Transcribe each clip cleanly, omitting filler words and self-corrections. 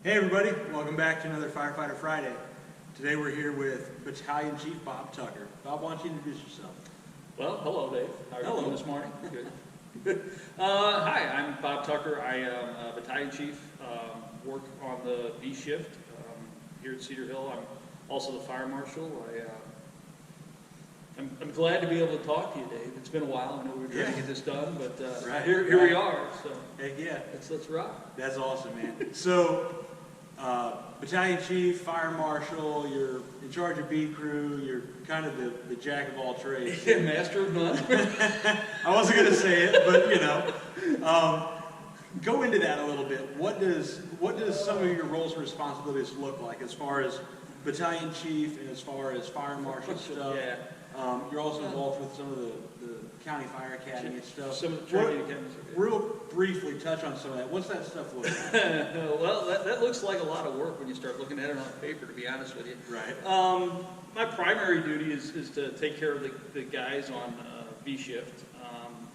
Hey everybody, welcome back to another Firefighter Friday. Today we're here with Battalion Chief Bob Tucker. Bob, why don't you introduce yourself? Well, hello Dave. How are you doing this morning? Good. Hi, I'm Bob Tucker. I am a Battalion Chief, work on the B shift here at Cedar Hill. I'm also the Fire Marshal. I'm glad to be able to talk to you, Dave. It's been a while. I know we were trying to get this done, but here we are. So Heck yeah. Let's rock. That's awesome, man. So, Battalion Chief, Fire Marshal, you're in charge of B crew, you're kind of the jack of all trades. Yeah, master of none. I wasn't going to say it, but you know. Go into that a little bit. What does some of your roles and responsibilities look like as far as Battalion Chief and as far as Fire Marshal stuff? Yeah. You're also involved with some of the County Fire Academy and stuff. Some of the training academies. Real briefly touch on some of that. What's that stuff look like? Well, that looks like a lot of work when you start looking at it on paper, to be honest with you. Right. My primary duty is to take care of the guys on B shift.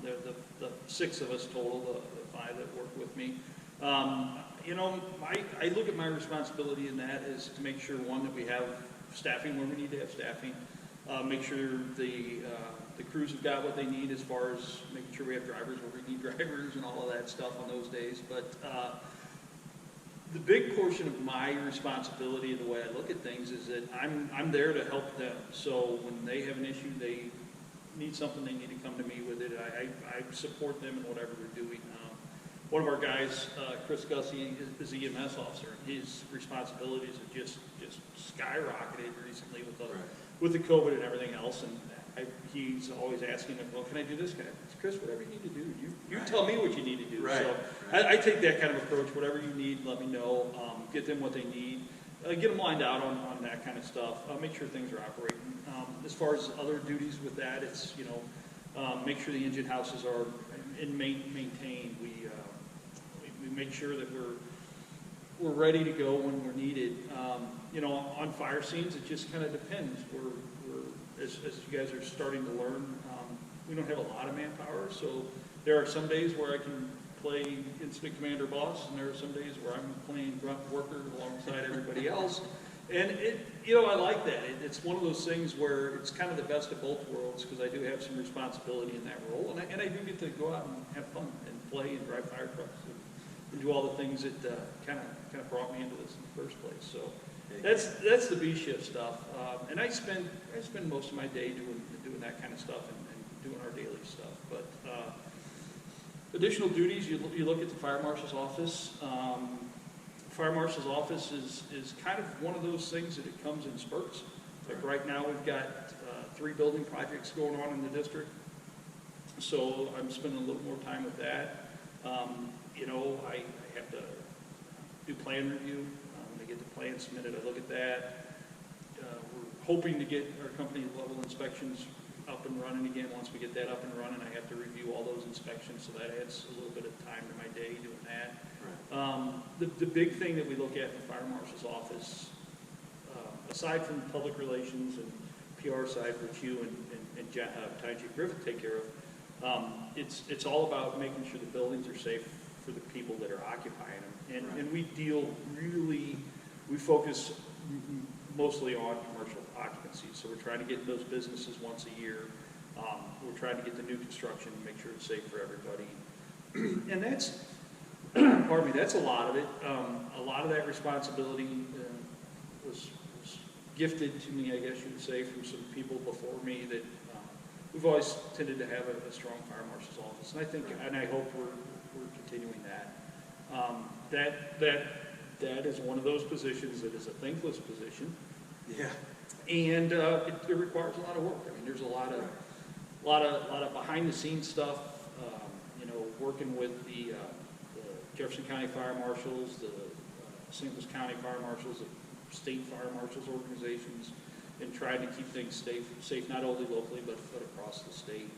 The six of us total, the five that work with me. You know, I look at my responsibility in that is to make sure, one, that we have staffing where we need to have staffing. Make sure the crews have got what they need as far as making sure we have drivers where we need drivers and all of that stuff on those days. But the big portion of my responsibility, the way I look at things, is that I'm there to help them. So when they have an issue, they need something, they need to come to me with it. I support them in whatever they're doing. One of our guys, Chris Gussie, is the EMS officer. His responsibilities have just skyrocketed recently with the COVID and everything else. And he's always asking me, well, can I do this? Chris, whatever you need to do, you tell me what you need to do. Right. So I take that kind of approach. Whatever you need, let me know. Get them what they need. Get them lined out on that kind of stuff. Make sure things are operating. As far as other duties with that, it's, you know, make sure the engine houses are maintained. We make sure that we're ready to go when we're needed. You know, on fire scenes, it just kind of depends. As you guys are starting to learn, we don't have a lot of manpower, so there are some days where I can play incident commander boss, and there are some days where I'm playing grunt worker alongside everybody else. And you know, I like that. It's one of those things where it's kind of the best of both worlds, because I do have some responsibility in that role, and I do get to go out and have fun and play and drive fire trucks and do all the things that kind of brought me into this in the first place. So that's the B shift stuff, and I spend most of my day doing that kind of stuff and doing our daily stuff. But additional duties, you look at the fire marshal's office. Fire marshal's office is kind of one of those things that it comes in spurts. Like right now, we've got 3 building projects going on in the district, so I'm spending a little more time with that. You know, I have to do plan review. When I get the plan submitted, I look at that. We're hoping to get our company level inspections up and running again. Once we get that up and running, I have to review all those inspections, so that adds a little bit of time to my day doing that. Right. The big thing that we look at in the fire marshal's office, aside from public relations and PR side, which you and Battalion Chief Griffith take care of, it's all about making sure the buildings are safe for the people that are occupying them. And we we focus mostly on commercial occupancy. So we're trying to get those businesses once a year. We're trying to get the new construction and make sure it's safe for everybody. And that's, pardon me, that's a lot of it. A lot of that responsibility was gifted to me, I guess you would say, from some people before me that we've always tended to have a strong fire marshal's office. And I think, and I hope we're continuing that. That is one of those positions that is a thankless position. Yeah. And it requires a lot of work. I mean, there's a lot of behind the scenes stuff. You know, working with the Jefferson County Fire Marshals, the St. Louis County Fire Marshals, the state fire marshals organizations, and trying to keep things safe not only locally but across the state.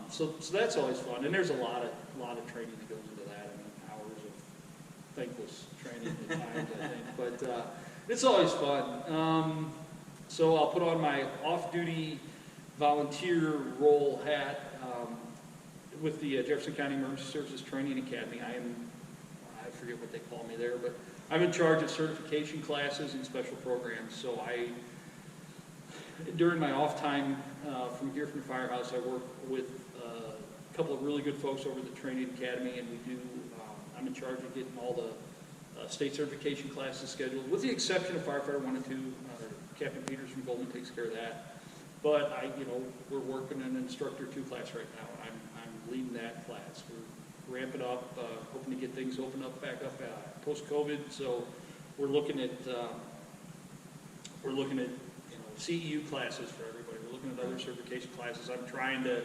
So that's always fun, and there's a lot of training that goes into that. I mean, hours of thankless training at times, I think, but it's always fun. So I'll put on my off-duty volunteer role hat with the Jefferson County Emergency Services Training Academy. I forget what they call me there, but I'm in charge of certification classes and special programs, so during my off time from here from the firehouse, I work with a couple of really good folks over at the training academy, and I'm in charge of getting all the state certification classes scheduled, with the exception of Firefighter 1 and 2. Captain Peters from Goldman takes care of that. But we're working an Instructor 2 class right now, and I'm leading that class. We're ramping up, hoping to get things opened up back up post-COVID. So we're looking at CEU classes for everybody. We're looking at other certification classes. I'm trying to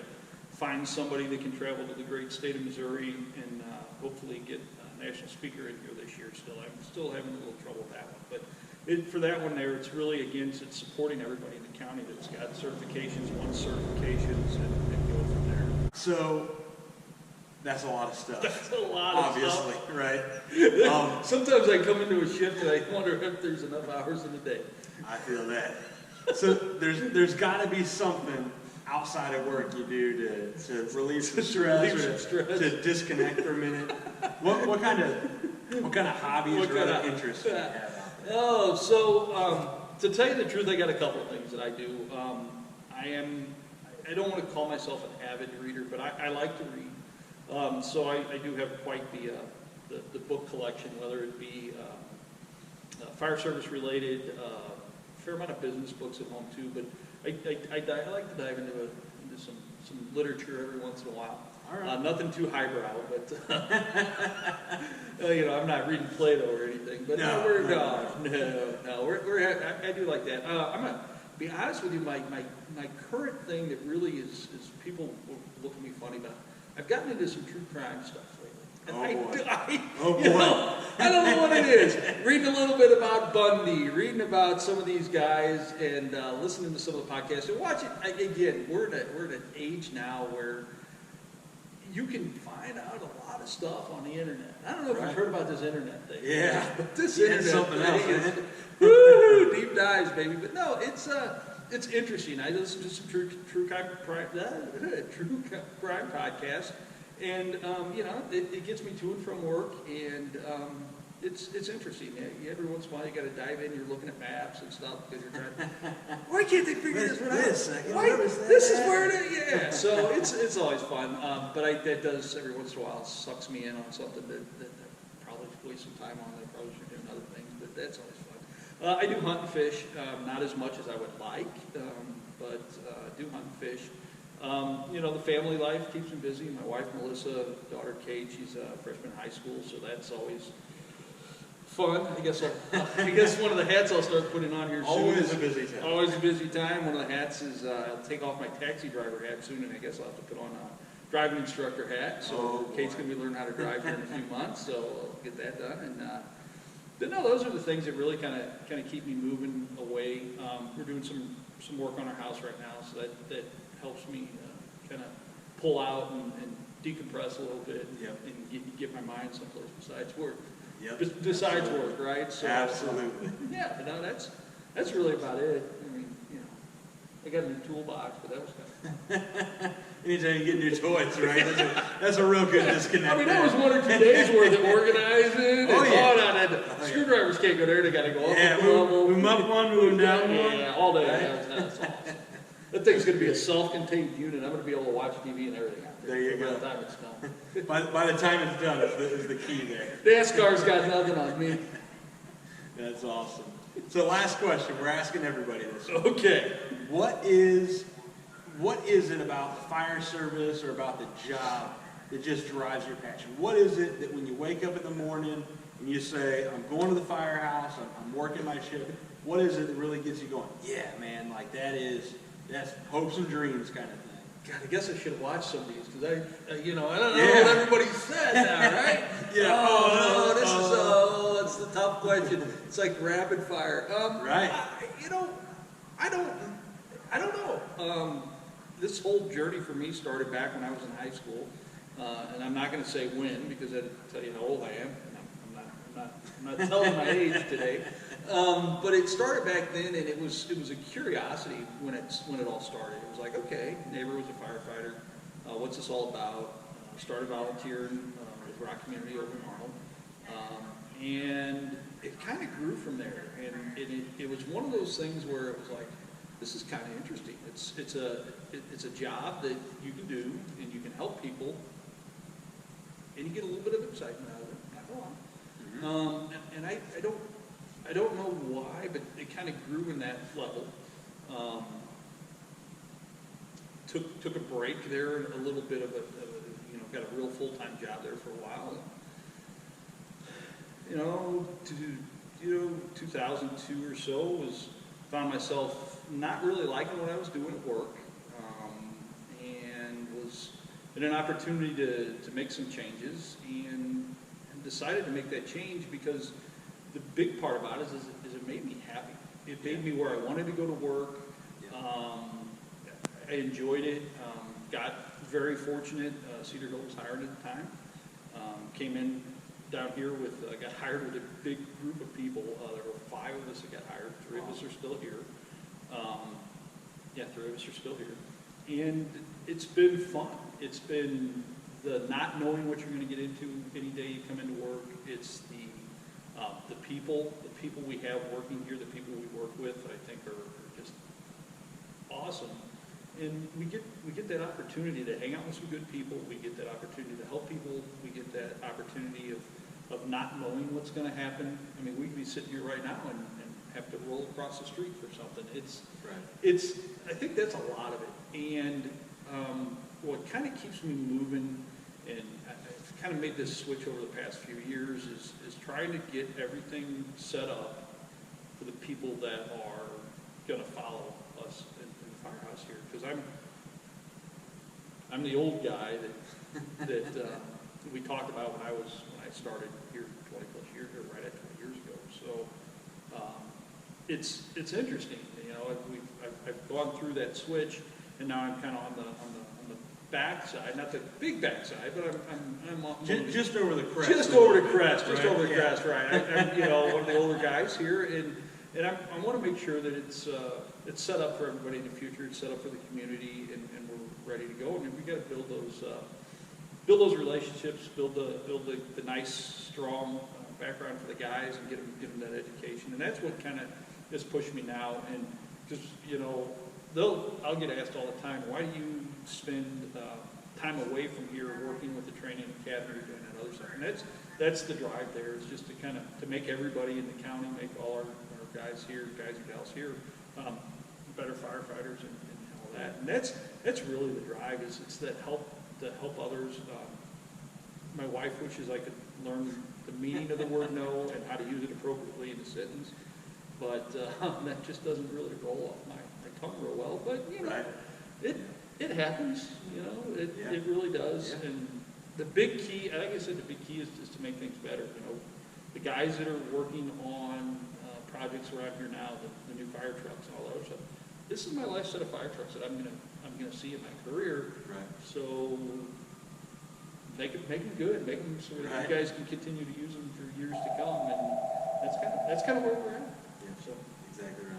find somebody that can travel to the great state of Missouri and hopefully get a national speaker in here this year. I'm still having a little trouble with that one, but. For that one there, it's really, again, it's supporting everybody in the county that's got certifications, wants certifications, and go from there. So, that's a lot of stuff. That's a lot of obviously, stuff. Right? Sometimes I come into a shift and I wonder if there's enough hours in the day. I feel that. So, there's got to be something outside of work you do to relieve some stress, to disconnect for a minute. What kind of hobbies or other interests do you have? Oh, so to tell you the truth, I got a couple of things that I do. I don't want to call myself an avid reader, but I like to read. So I do have quite the book collection, whether it be fire service related, a fair amount of business books at home too. But I like to dive into some literature every once in a while. All right. Nothing too highbrow, but I'm not reading Plato or anything. But I do like that. I'm gonna be honest with you. My current thing that really is people will look at me funny about. I've gotten into some true crime stuff lately. And I don't know what it is. Reading a little bit about Bundy, reading about some of these guys, and listening to some of the podcasts and watching. Again, we're at an age now where you can find out a lot of stuff on the internet. I don't know if you've heard about this internet thing. Yeah. But this internet something thing else, is woo, deep dives, baby. But no, it's interesting. I listen to some true crime podcasts, and it gets me to and from work, and it's interesting. Every once in a while, you got to dive in. You're looking at maps and stuff because you're trying. Why can't they figure this one out? This is where it is. Yeah. So it's always fun. But that does every once in a while sucks me in on something that I probably waste some time on. I probably should do other things, but that's always fun. I do hunt and fish, not as much as I would like, but do hunt and fish. The family life keeps me busy. My wife Melissa, daughter Kate, she's a freshman in high school, so that's always fun. I guess one of the hats I'll start putting on here soon. Always a busy time. Always a busy time. One of the hats is I'll take off my taxi driver hat soon, and I guess I'll have to put on a driving instructor hat. So Kate's going to be learning how to drive here in a few months, so I'll get that done. And but no, those are the things that really kind of keep me moving away. We're doing some work on our house right now, so that helps me kind of pull out and decompress a little bit, and get my mind someplace besides work. Yep. Besides work, right? So, absolutely. No, that's really about it. I mean, I got a new toolbox, but that was kind of. Anytime you get new toys, right? That's a real good disconnect. I mean, that was 1 or 2 days worth of organizing. Oh, Screwdrivers can't go there. They got to go up a level. Move up one, move down one. Yeah, all day. That's awesome. That thing's going to be a self-contained unit. I'm going to be able to watch TV and everything out there. There you go. By the time it's done. By the time it's done, is the key there. NASCAR's got nothing on me. That's awesome. So last question. We're asking everybody this. Okay. What is it about the fire service or about the job that just drives your passion? What is it that when you wake up in the morning and you say, I'm going to the firehouse, I'm working my shift, what is it that really gets you going? Yeah, man, like that's hopes and dreams kind of thing. God, I guess I should have watched some of these because I don't know what everybody said now, right? It's the tough question. It's like rapid fire. Right. I don't know. This whole journey for me started back when I was in high school, and I'm not going to say when because that'll tell you how old I am. I'm not telling my age today. But it started back then, and it was a curiosity when it all started. It was like, okay, neighbor was a firefighter. What's this all about? Started volunteering with Rock Community over in Arnold. And it kind of grew from there. And it was one of those things where it was like, this is kind of interesting. It's a job that you can do and you can help people, and you get a little bit of excitement out of it. Not a lot. And I don't know why, but it kind of grew in that level. Took a break there, a little bit of got a real full-time job there for a while. 2002 or so found myself not really liking what I was doing at work, and was in an opportunity to make some changes, and decided to make that change because the big part about it is it made me happy. It made me where I wanted to go to work. I enjoyed it. Got very fortunate. Cedar was hired at the time. Came in down here got hired with a big group of people. There were 5 of us that got hired. 3 of us are still here. 3 of us are still here. And it's been fun. It's been the not knowing what you're going to get into any day you come into work. It's the people we have working here, the people we work with, I think are just awesome. And we get that opportunity to hang out with some good people. We get that opportunity to help people. We get that opportunity of not knowing what's going to happen. I mean, we could be sitting here right now and have to roll across the street for something. I think that's a lot of it. And what kind of keeps me moving, and I've kind of made this switch over the past few years, is trying to get everything set up for the people that are going to follow us in the firehouse here. Because I'm the old guy that we talked about when I started here 20 plus years, or right at 20 years ago. So it's interesting. I've gone through that switch, and now I'm kind of on the backside, not the big backside, but I'm just over the crest. Just over the crest, right? I'm one of the older guys here, and I want to make sure that it's set up for everybody in the future. It's set up for the community, and we're ready to go. And we got to build those relationships, build the nice, strong background for the guys, and give them that education. And that's what kind of has pushed me now. And because I'll get asked all the time, why do you spend time away from here working with the training academy or doing that other stuff? And that's the drive there. It's just to make everybody in the county, make all our guys here, guys and gals here, better firefighters and all that. And that's really the drive. It's that to help others. My wife wishes I could learn the meaning of the word no and how to use it appropriately in a sentence, but that just doesn't really roll off my tongue real well. But it happens. It really does. Yeah. And the big key, like I said, the big key is to make things better. The guys that are working on projects around here now, the new fire trucks and all that other stuff. This is my last set of fire trucks that I'm gonna see in my career. Right. So make them good, make them so that you guys can continue to use them for years to come, and that's kind of where we're at. Yeah. So Exactly right.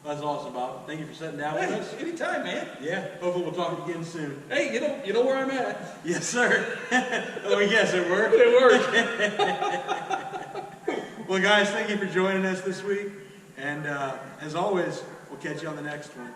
Well, that's awesome, Bob. Thank you for sitting down with us. anytime, man. Yeah, hopefully we'll talk again soon. Hey, you know where I'm at. Yes, sir. Oh, yes, it worked. It worked. Well, guys, thank you for joining us this week. And as always, we'll catch you on the next one.